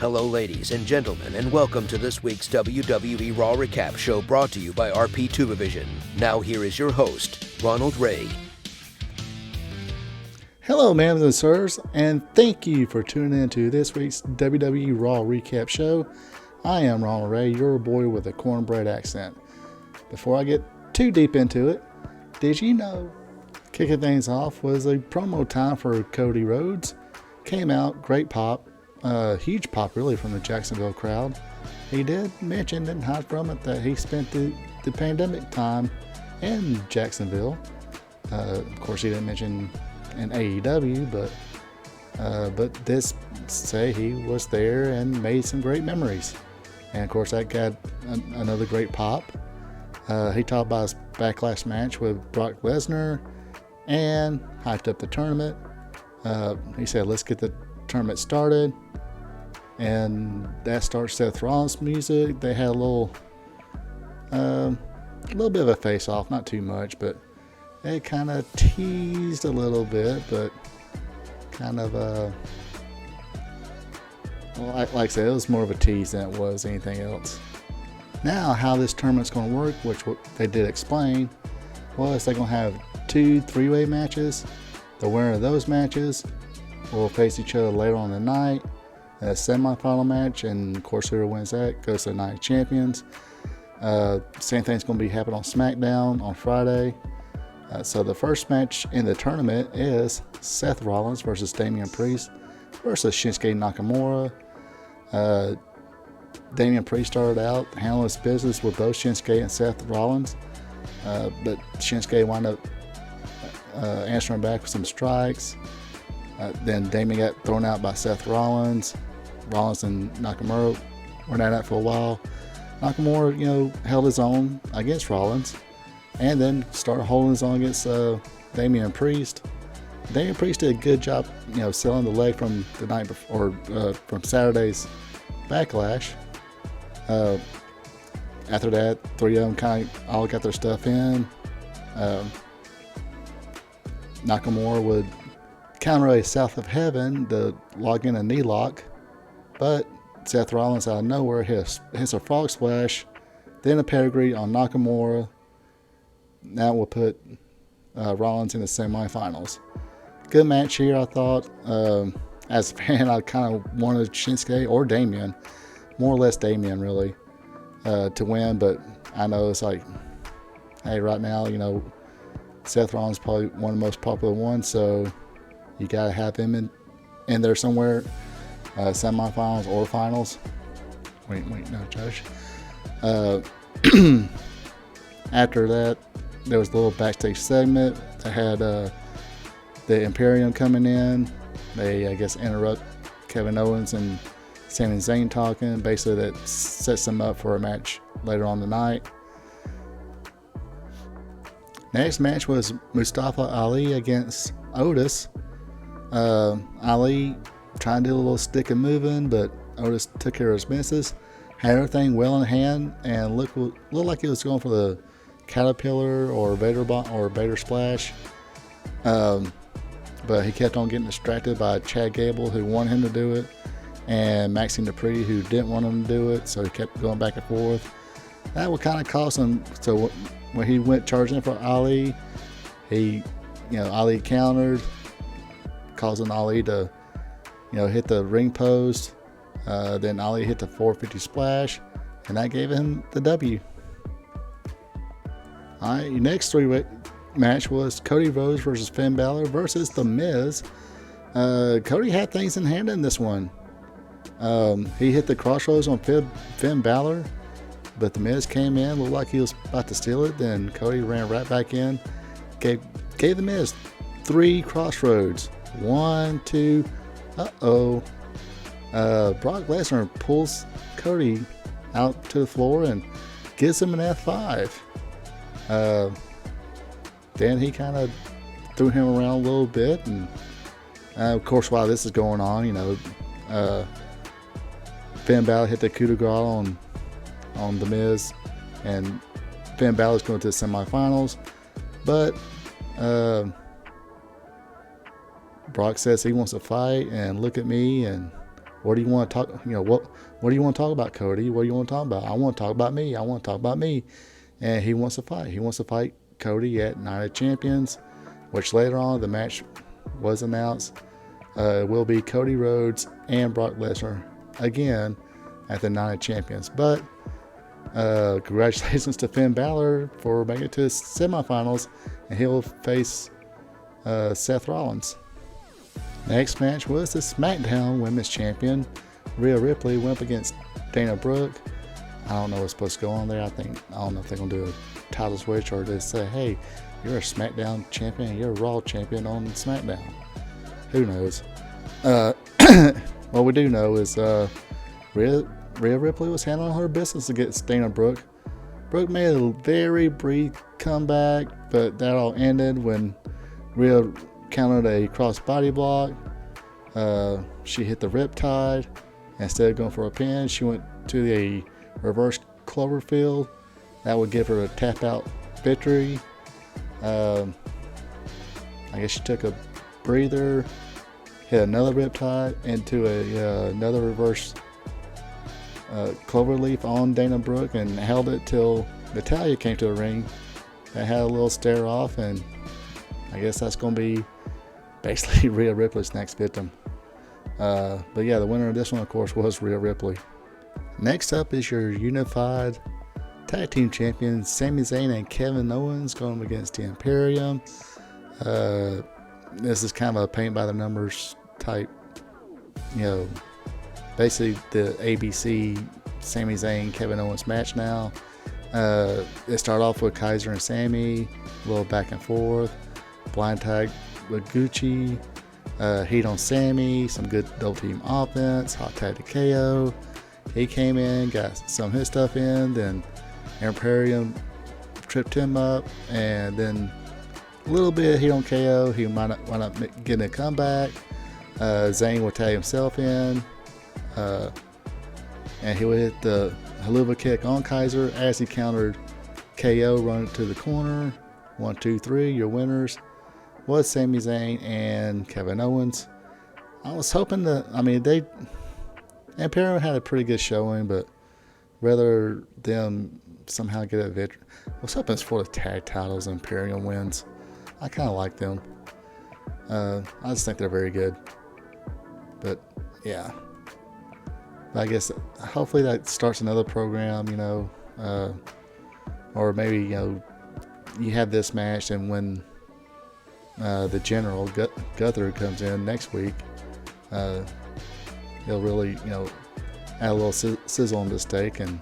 Hello, ladies and gentlemen, and welcome to this week's WWE Raw Recap show brought to you by RP Tubavision. Now here is your host, Ronald Ray. Hello, ma'ams and sirs, and thank you for tuning in to this week's WWE Raw Recap show. I am Ronald Ray, your boy with a cornbread accent. Before I get too deep into it, did you know kicking things off was a promo time for Cody Rhodes? Came out, great pop. Huge pop really from the Jacksonville crowd. He did mention, didn't hide from it, that he spent the pandemic time in Jacksonville. Of course, he didn't mention in AEW, but this say he was there and made some great memories. And of course, that got another great pop. He talked about his Backlash match with Brock Lesnar and hyped up the tournament. He said, "Let's get the tournament started," and that starts Seth Rollins' music. They had a little bit of a face-off, not too much, but they kind of teased a little bit, but kind of like I said, it was more of a tease than it was anything else. Now, how this tournament's going to work, which they did explain, was they're going to have 2 3-way matches. The winner of those matches will face each other later on in the night in a semi-final match, and of course, whoever wins that goes to the Night of Champions. Same thing's going to be happening on SmackDown on Friday. So the first match in the tournament is Seth Rollins versus Damian Priest versus Shinsuke Nakamura. Damian Priest started out handling his business with both Shinsuke and Seth Rollins, but Shinsuke wound up answering back with some strikes. Then Damian got thrown out by Seth Rollins. Rollins and Nakamura were at it for a while. Nakamura, held his own against Rollins, and then started holding his own against Damian Priest. Damian Priest did a good job, selling the leg from the night before, from Saturday's Backlash. After that, 3 of them kind of all got their stuff in. Nakamura would counter a South of Heaven to log in a knee lock, but Seth Rollins out of nowhere hits a frog splash, then a pedigree on Nakamura. That will put Rollins in the semifinals. Good match here, I thought. As a fan, I kind of wanted Shinsuke or Damian, more or less Damian really, to win, but I know it's like, hey, right now, Seth Rollins is probably one of the most popular ones, so you got to have him in there somewhere, semifinals or finals. Wait, no, Josh. After that, there was a little backstage segment. They had the Imperium coming in. They, I guess, interrupt Kevin Owens and Sami Zayn talking. Basically, that sets them up for a match later on tonight. Next match was Mustafa Ali against Otis. Ali trying to do a little stick and moving, but Otis took care of his business. Had everything well in hand and looked like he was going for the Caterpillar or Vader Splash. But he kept on getting distracted by Chad Gable, who wanted him to do it, and Maxine Dupree, who didn't want him to do it, so he kept going back and forth. That would kind of cost him. So when he went charging for Ali, Ali countered, causing Ali to, hit the ring post. Then Ali hit the 450 splash, and that gave him the W. All right, next 3-way match was Cody Rhodes versus Finn Balor versus The Miz. Cody had things in hand in this one. He hit the crossroads on Finn Balor, but The Miz came in, looked like he was about to steal it. Then Cody ran right back in, gave The Miz 3 crossroads. 1, 2, Brock Lesnar pulls Cody out to the floor and gives him an F5. Then he kind of threw him around a little bit, and of course, while this is going on, Finn Balor hit the coup de grace on The Miz, and Finn Balor's going to the semifinals, but Brock says he wants to fight, and look at me, and What do you want to talk? What do you want to talk about, Cody? What do you want to talk about? I want to talk about me. I want to talk about me. And he wants to fight. He wants to fight Cody at Night of Champions, which later on the match was announced. It will be Cody Rhodes and Brock Lesnar again at the Night of Champions. But congratulations to Finn Balor for making it to the semifinals, and he'll face Seth Rollins. Next match was the SmackDown Women's Champion Rhea Ripley went up against Dana Brooke. I don't know what's supposed to go on there. I don't know if they're gonna do a title switch or just say, "Hey, you're a SmackDown champion, and you're a Raw champion on SmackDown." Who knows? What we do know is Rhea Ripley was handling her business against Dana Brooke. Brooke made a very brief comeback, but that all ended when Rhea countered a cross-body block. She hit the riptide. Instead of going for a pin, she went to a reverse Cloverfield. That would give her a tap-out victory. I guess she took a breather, hit another riptide into another reverse cloverleaf on Dana Brooke and held it till Natalya came to the ring. They had a little stare off, and I guess that's going to be basically Rhea Ripley's next victim. But yeah, the winner of this one, of course, was Rhea Ripley. Next up is your unified tag team champions, Sami Zayn and Kevin Owens, going against the Imperium. This is kind of a paint by the numbers type, basically the ABC Sami Zayn Kevin Owens match now. It started off with Kaiser and Sammy, a little back and forth, blind tag with Gucci, heat on Sammy, some good double team offense, hot tag to KO. He came in, got some of his stuff in, then Imperium tripped him up, and then a little bit of heat on KO. He might not getting a comeback. Zayn would tag himself in, and he would hit the haluva kick on Kaiser as he countered KO, run it to the corner. 1, 2, 3, your winners was Sami Zayn and Kevin Owens. I was hoping Imperium had a pretty good showing, but rather them somehow get a victory. I was hoping it's for the tag titles and Imperium wins. I kind of like them. I just think they're very good. But yeah, I guess hopefully that starts another program, or maybe you have this match, and when the General Guthrie comes in next week, he'll really add a little sizzle on the steak, and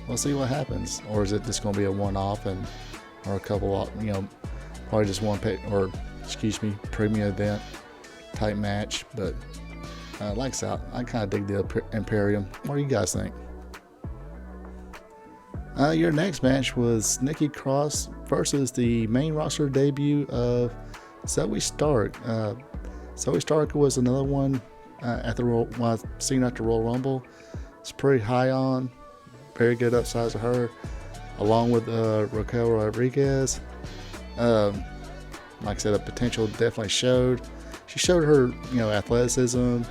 we'll see what happens. Or is it just going to be a one-off or a couple, probably just one premium event type match. But like I said, I kind of dig the Imperium. What do you guys think? Your next match was Nikki Cross versus the main roster debut of Zoe Stark. Zoe Stark was another one seen at the Royal Rumble. It's pretty high on, very good upsides of her, along with Raquel Rodriguez. Like I said, the potential definitely showed. She showed her, athleticism.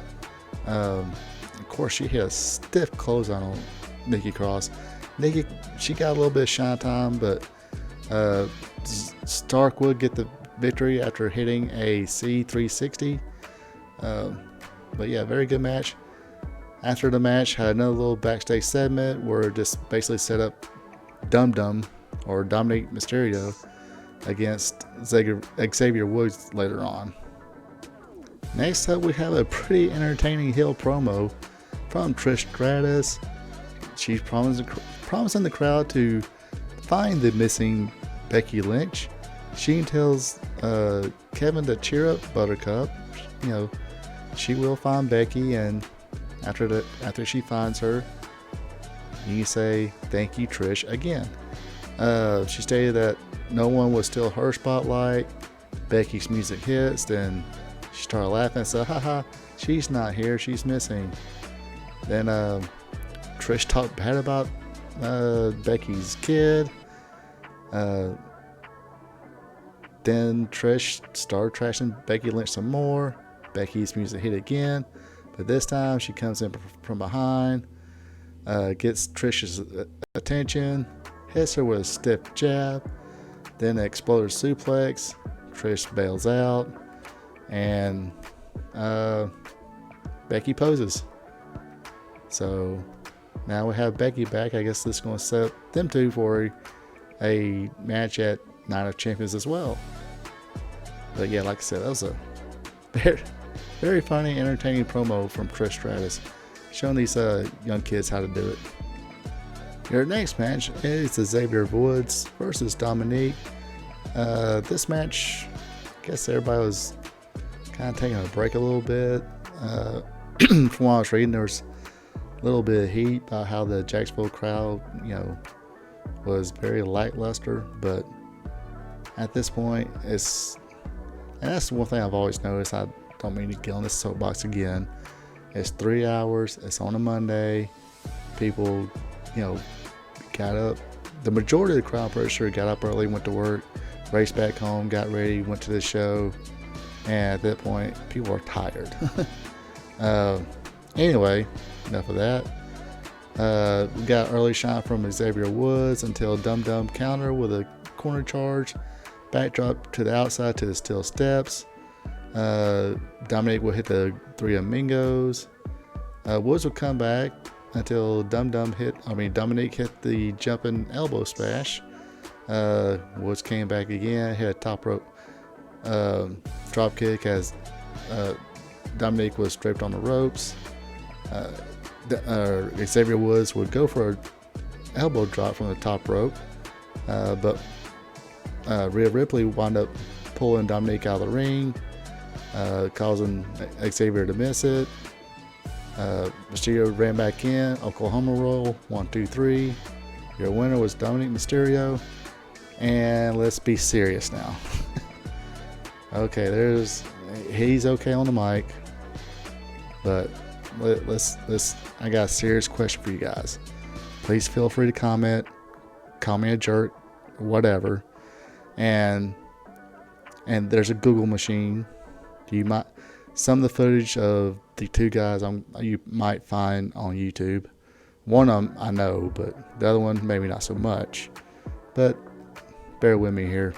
Of course, she hit a stiff clothesline on Nikki Cross. Nikki, she got a little bit of shine time, but Stark would get the victory after hitting a C360. But yeah, very good match. After the match, had another little backstage segment where it just basically set up Dum Dum or Dominic Mysterio against Xavier Woods later on. Next up, we have a pretty entertaining heel promo from Trish Stratus. She's promising the crowd to find the missing Becky Lynch. She tells Kevin to cheer up Buttercup. She will find Becky, and after she finds her, you say thank you, Trish, again. She stated that no one was steal her spotlight. Becky's music hits, then she started laughing and said, haha, she's not here, she's missing. Then Trish talked bad about Becky's kid. Then Trish started trashing Becky Lynch some more. Becky's music hit again. But this time she comes in from behind, gets Trish's attention, hits her with a stiff jab, then an exploder suplex. Trish bails out, and Becky poses. So now we have Becky back. I guess this is going to set up them two for a match at Night of Champions as well. But yeah, like I said, that was a very, very funny, entertaining promo from Trish Stratus, showing these young kids how to do it. Your next match is Xavier Woods versus Dominique. This match, I guess everybody was kind of taking a break a little bit. From what I was reading, there was a little bit of heat about how the Jacksonville crowd, was very lackluster. But at this point, and that's one thing I've always noticed. I don't mean to get on this soapbox again. It's 3 hours. It's on a Monday. People, got up. The majority of the crowd, I'm pretty sure, got up early, went to work, raced back home, got ready, went to the show. And at that point, people are tired. Anyway, enough of that. We got early shine from Xavier Woods until Dum Dum counter with a corner charge. Backdrop to the outside to the steel steps. Dominic will hit the three amigos. Woods will come back until Dominic hit the jumping elbow smash. Woods came back again, hit a top rope drop kick as Dominic was draped on the ropes. Xavier Woods would go for an elbow drop from the top rope, but Rhea Ripley wound up pulling Dominic out of the ring, causing Xavier to miss it. Mysterio ran back in, Oklahoma Roll, 1, 2, 3. Your winner was Dominic Mysterio. And let's be serious now. Okay, he's okay on the mic, but I got a serious question for you guys. Please feel free to comment, call me a jerk, whatever. And there's a Google machine. Some of the footage of the two guys you might find on YouTube. One of them I know, but the other one maybe not so much. But bear with me here.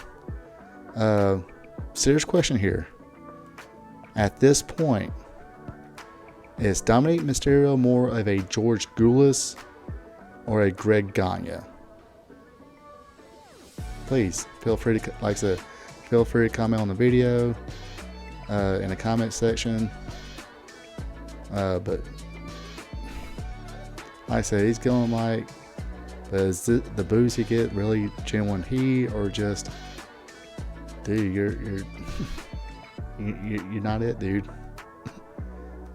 Serious question here. At this point, is Dominic Mysterio more of a George Goulas or a Greg Gagne? Please feel free to comment on the video in the comment section. But like I said, he's going like, is the booze he get really genuine heat, or just, dude, you're not it, dude.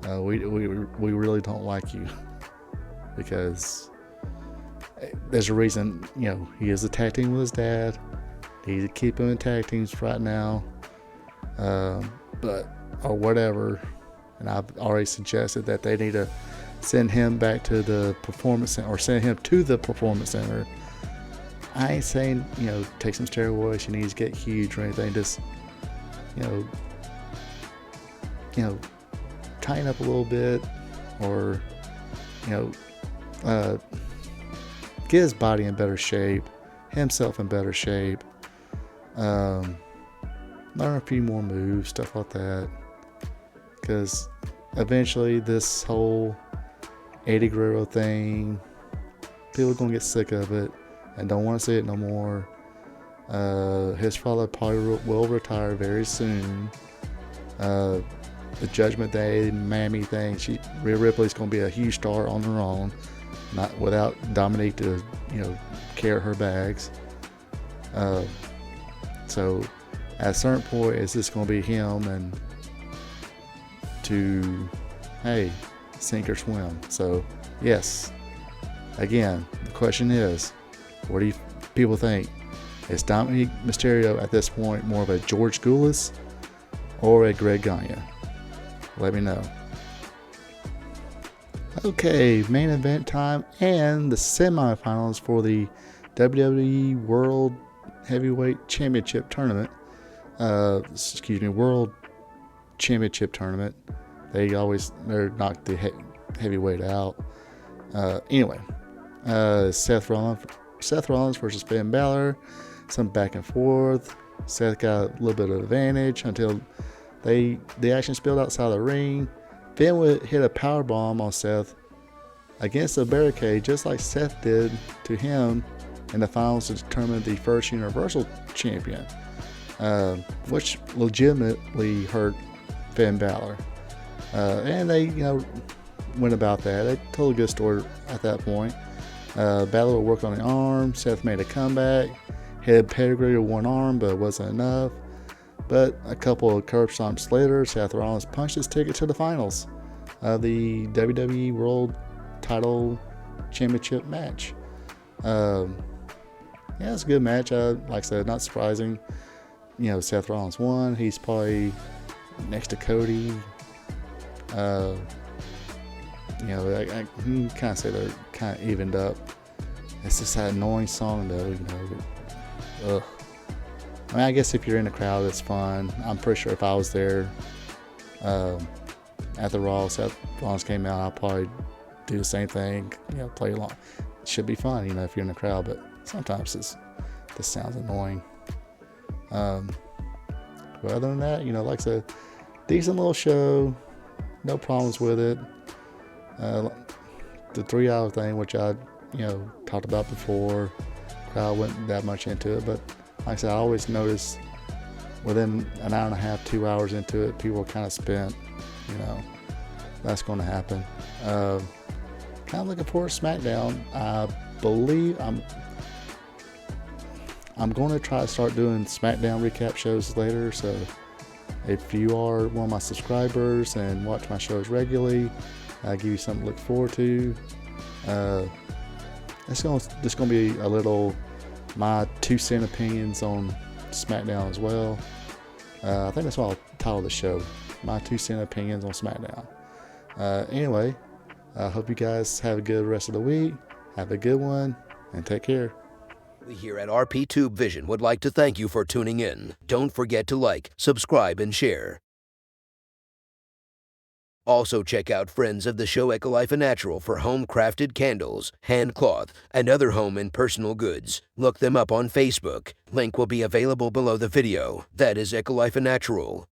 We really don't like you, because there's a reason. He is a tag team with his dad. He to keep him in tag teams right now, or whatever. And I've already suggested that they need to send him back to the performance center, or send him to the performance center. I ain't saying, take some steroids, he needs to get huge or anything. Just, tighten up a little bit, or, get his body in better shape, himself in better shape, learn a few more moves, stuff like that. Because eventually this whole Eddie Guerrero thing, people are going to get sick of it and don't want to see it no more. His father probably will retire very soon. The Judgment Day, Mammy thing, Rhea Ripley's going to be a huge star on her own, not without Dominic to, carry her bags. So at a certain point, it's just going to be him and to, hey, sink or swim. So yes, again, the question is, what do people think? Is Dominic Mysterio at this point more of a George Goulas or a Greg Gagne? Let me know. Okay, main event time and the semifinals for the WWE World Heavyweight Championship Tournament. World Championship Tournament. they're knocked the heavyweight out. Anyway, Seth Rollins versus Finn Balor. Some back and forth. Seth got a little bit of advantage until the action spilled outside the ring. Finn would hit a power bomb on Seth against the barricade, just like Seth did to him in the finals to determine the first Universal Champion, which legitimately hurt Finn Balor. And they, went about that. They told a good story at that point. Balor worked on the arm. Seth made a comeback. Hit a pedigree with one arm, but it wasn't enough. But a couple of curb stomps later, Seth Rollins punched his ticket to the finals of the WWE World Title Championship match. It's a good match. Like I said, not surprising. Seth Rollins won. He's probably next to Cody. I can kind of say they're kind of evened up. It's just that annoying song, though. Ugh. I guess if you're in the crowd, it's fun. I'm pretty sure if I was there at the Raw, Seth Rollins came out, I'll probably do the same thing. Play along. It should be fun, if you're in the crowd. But sometimes this sounds annoying. But other than that, like I said, decent little show. No problems with it. The 3-hour thing, which I, talked about before, crowd wasn't that much into it, but like I said, I always notice within an hour and a half, 2 hours into it, people are kind of spent. That's going to happen. Kind of looking forward to SmackDown. I believe I'm going to try to start doing SmackDown recap shows later, so if you are one of my subscribers and watch my shows regularly, I'll give you something to look forward to. It's going to be a little my 2-cent opinions on SmackDown as well. I think that's what I'll title the show, my 2-cent opinions on SmackDown. Anyway, I hope you guys have a good rest of the week. Have a good one, and take care. We here at RP Tube Vision would like to thank you for tuning in. Don't forget to like, subscribe, and share. Also check out friends of the show Ecolife Natural for home-crafted candles, hand cloth, and other home and personal goods. Look them up on Facebook. Link will be available below the video. That is Ecolife Natural.